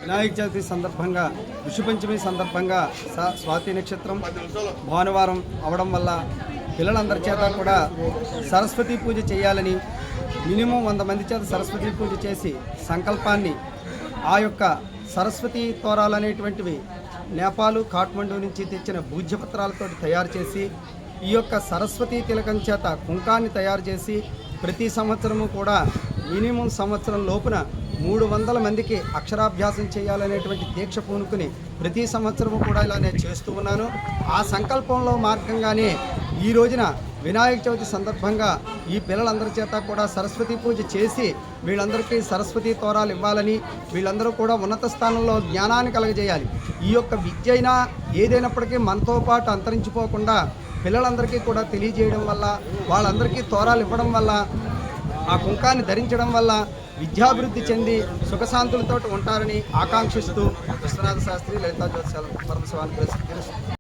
వినాయక చవితి సందర్భంగా ఋషిపంచమి సందర్భంగా స్వాతి నక్షత్రం భానువారం అవడం వల్ల పిల్లలందరి చేత కూడా సరస్వతి పూజ చేయాలని మినిమం 100 మంది చేత సరస్వతి పూజ చేసి సంకల్పాన్ని ఆ యొక్క సరస్వతి తోరాలు అనేటువంటివి నేపాలు కాఠ్మండూ నుంచి తెచ్చిన భూజ్యపత్రాలతో తయారు చేసి ఈ యొక్క సరస్వతి తిలకం చేత కుంకాన్ని తయారు చేసి ప్రతి సంవత్సరము కూడా మినిమం సంవత్సరం లోపున 300 మందికి అక్షరాభ్యాసం చేయాలనేటువంటి దీక్ష పూనుకుని ప్రతి సంవత్సరము కూడా ఇలా నేను చేస్తూ ఉన్నాను. ఆ సంకల్పంలో మార్గంగానే ఈ రోజున వినాయక చవితి సందర్భంగా ఈ పిల్లలందరి చేత కూడా సరస్వతి పూజ చేసి వీళ్ళందరికీ సరస్వతి తోరాలు ఇవ్వాలని, వీళ్ళందరూ కూడా ఉన్నత స్థానంలో జ్ఞానాన్ని కలగజేయాలి. ఈ యొక్క విద్య అయినా ఏదైనప్పటికీ మనతో పాటు అంతరించిపోకుండా పిల్లలందరికీ కూడా తెలియజేయడం వల్ల, వాళ్ళందరికీ తోరాలు ఇవ్వడం వల్ల, ఆ కుంకాన్ని ధరించడం వల్ల విద్యాభివృద్ధి చెంది సుఖశాంతులతో ఉంటారని ఆకాంక్షిస్తూ విశ్వనాథ శాస్త్రి లలితా జ్యోతిషాల పరమశివాన్ని